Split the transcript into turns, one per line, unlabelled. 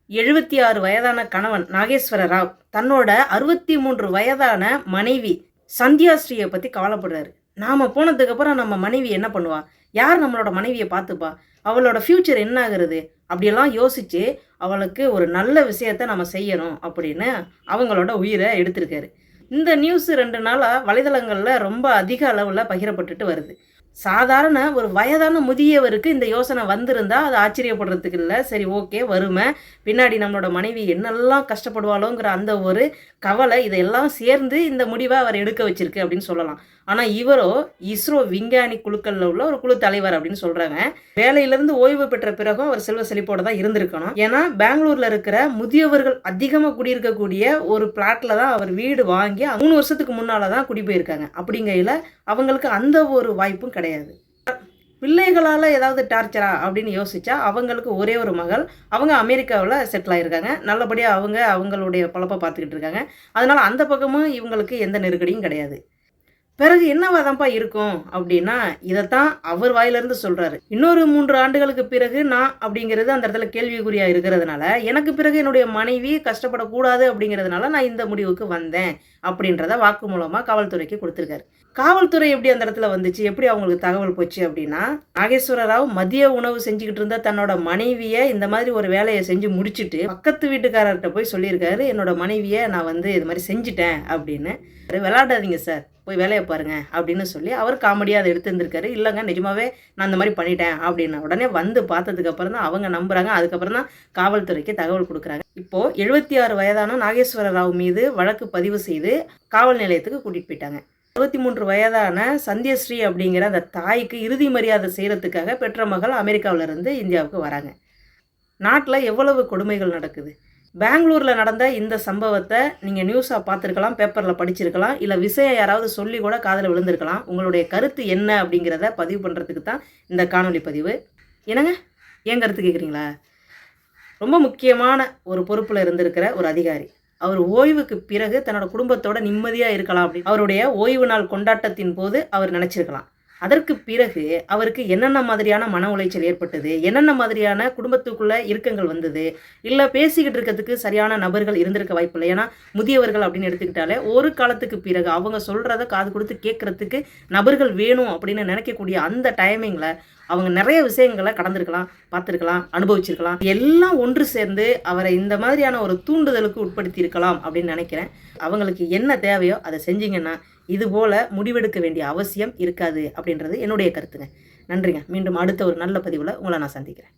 76 வயதான கணவன் நாகேஸ்வர ராவ் தன்னோட 63 வயதான மனைவி சந்தியா ஸ்ரீயை பற்றி கவலைப்படுறாரு. நாம் போனதுக்கப்புறம் நம்ம மனைவி என்ன பண்ணுவா, யார் நம்மளோட மனைவியை பார்த்துப்பா, அவளோட ஃப்யூச்சர் என்ன ஆகுறது அப்படியெல்லாம் யோசித்து அவளுக்கு ஒரு நல்ல விஷயத்தை நம்ம செய்யணும் அப்படின்னு அவங்களோட உயிரை எடுத்திருக்காரு. இந்த நியூஸ் 2 நாளாக வலைதளங்களில் ரொம்ப அதிக அளவில் பகிரப்பட்டுட்டு வருது. சாதாரண ஒரு வயதான முதியவருக்கு இந்த யோசனை வந்திருந்தா அது ஆச்சரியப்படுறதுக்கு இல்லை. சரி, ஓகே, வறுமை, பின்னாடி நம்மளோட மனைவி என்னெல்லாம் கஷ்டப்படுவாளோங்கிற அந்த ஒரு கவலை, இதையெல்லாம் சேர்ந்து இந்த முடிவை அவர் எடுக்க வச்சிருக்கு அப்படின்னு சொல்லலாம். ஆனால் இவரோ இஸ்ரோ விஞ்ஞானி குழுக்களில் உள்ள ஒரு குழு தலைவர் அப்படின்னு சொல்கிறாங்க. வேலையிலேருந்து ஓய்வு பெற்ற பிறகும் அவர் செல்வ செழிப்போடு தான் இருந்திருக்கணும். ஏன்னா பெங்களூரில் இருக்கிற முதியவர்கள் அதிகமாக குடியிருக்கக்கூடிய ஒரு பிளாட்டில் தான் அவர் வீடு வாங்கி 3 வருஷத்துக்கு முன்னால் தான் குடிபோயிருக்காங்க. அப்படிங்கையில் அவங்களுக்கு அந்த ஒரு வாய்ப்பும் கிடையாது. பிள்ளைகளால் ஏதாவது டார்ச்சரா அப்படின்னு யோசிச்சா அவங்களுக்கு ஒரே ஒரு மகள், அவங்க அமெரிக்காவில் செட்டில் ஆகியிருக்காங்க. நல்லபடியாக அவங்களுடைய பொழப்பை பார்த்துக்கிட்டு இருக்காங்க. அதனால் அந்த பக்கமும் இவங்களுக்கு எந்த நெருக்கடியும் கிடையாது. பிறகு என்னவாதான்ப்பா இருக்கும் அப்படின்னா, இதைத்தான் அவர் வாயிலிருந்து சொல்கிறாரு. இன்னொரு 3 ஆண்டுகளுக்கு பிறகு நான் அப்படிங்கிறது அந்த இடத்துல கேள்விக்குறியாக இருக்கிறதுனால, எனக்கு பிறகு என்னுடைய மனைவி கஷ்டப்படக்கூடாது அப்படிங்கிறதுனால நான் இந்த முடிவுக்கு வந்தேன் அப்படின்றத வாக்கு மூலமாக காவல்துறைக்கு கொடுத்துருக்காரு. காவல்துறை எப்படி அந்த இடத்துல வந்துச்சு, எப்படி அவங்களுக்கு தகவல் போச்சு அப்படின்னா, நாகேஸ்வர ராவ் மதிய உணவு செஞ்சுக்கிட்டு இருந்த தன்னோட மனைவியை இந்த மாதிரி ஒரு வேலையை செஞ்சு முடிச்சுட்டு பக்கத்து வீட்டுக்காரர்கிட்ட போய் சொல்லியிருக்காரு, என்னோட மனைவியை நான் இது மாதிரி செஞ்சுட்டேன் அப்படின்னு. விளையாடாதீங்க சார், போய் வேலையை பாருங்க அப்படின்னு சொல்லி அவர் காமெடியாக அதை எடுத்துருந்துருக்காரு. இல்லைங்க, நிஜமாவே நான் இந்த மாதிரி பண்ணிட்டேன் அப்படின்னு உடனே வந்து பார்த்ததுக்கு அப்புறம் தான் அவங்க நம்புறாங்க. அதுக்கப்புறம் தான் காவல்துறைக்கு தகவல் கொடுக்குறாங்க. இப்போது 76 வயதான நாகேஸ்வர ராவ் மீது வழக்கு பதிவு செய்து காவல் நிலையத்துக்கு கூட்டிகிட்டு போயிட்டாங்க. 63 வயதான சந்தியஸ்ரீ அப்படிங்கிற அந்த தாய்க்கு இறுதி மரியாதை செய்கிறதுக்காக பெற்ற மகள் அமெரிக்காவிலிருந்து இந்தியாவுக்கு வராங்க. நாட்டில் எவ்வளவு கொடுமைகள் நடக்குது. பெங்களூரில் நடந்த இந்த சம்பவத்தை நீங்கள் நியூஸாக பார்த்துருக்கலாம், பேப்பரில் படிச்சிருக்கலாம், இல்லை விஷயம் யாராவது சொல்லி கூட காதில் விழுந்திருக்கலாம். உங்களுடைய கருத்து என்ன அப்படிங்கிறத பதிவு பண்ணுறதுக்கு தான் இந்த காணொலி பதிவு. என்னங்க, ஏன் கருத்து கேட்குறீங்களா? ரொம்ப முக்கியமான ஒரு பொறுப்பில் இருந்திருக்கிற ஒரு அதிகாரி, அவர் ஓய்வுக்கு பிறகு தன்னோட குடும்பத்தோட நிம்மதியாக இருக்கலாம் அப்படின்னு அவருடைய ஓய்வு நாள் கொண்டாட்டத்தின் போது அவர் நினச்சிருக்கலாம். அதற்கு பிறகு அவருக்கு என்னென்ன மாதிரியான மன உளைச்சல் ஏற்பட்டது, என்னென்ன மாதிரியான குடும்பத்துக்குள்ளே இறுக்கங்கள் வந்தது, இல்லை பேசிக்கிட்டு இருக்கிறதுக்கு சரியான நபர்கள் இருந்திருக்க வாய்ப்பு இல்லை. ஏன்னா முதியவர்கள் அப்படின்னு எடுத்துக்கிட்டாலே ஒரு காலத்துக்கு பிறகு அவங்க சொல்கிறத காது கொடுத்து கேட்குறதுக்கு நபர்கள் வேணும் அப்படின்னு நினைக்கக்கூடிய அந்த டைமிங்கில் அவங்க நிறைய விஷயங்களை கடந்திருக்கலாம், பார்த்துருக்கலாம், அனுபவிச்சிருக்கலாம். எல்லாம் ஒன்று சேர்ந்து அவரை இந்த மாதிரியான ஒரு தூண்டுதலுக்கு உட்படுத்தி இருக்கலாம் அப்படின்னு நினைக்கிறேன். அவங்களுக்கு என்ன தேவையோ அதை செஞ்சிங்கன்னா இதுபோல் முடிவெடுக்க வேண்டிய அவசியம் இருக்காது அப்படின்றது என்னுடைய கருத்துங்க. நன்றிங்க. மீண்டும் அடுத்த ஒரு நல்ல பதிவில் உங்களை நான் சந்திக்கிறேன்.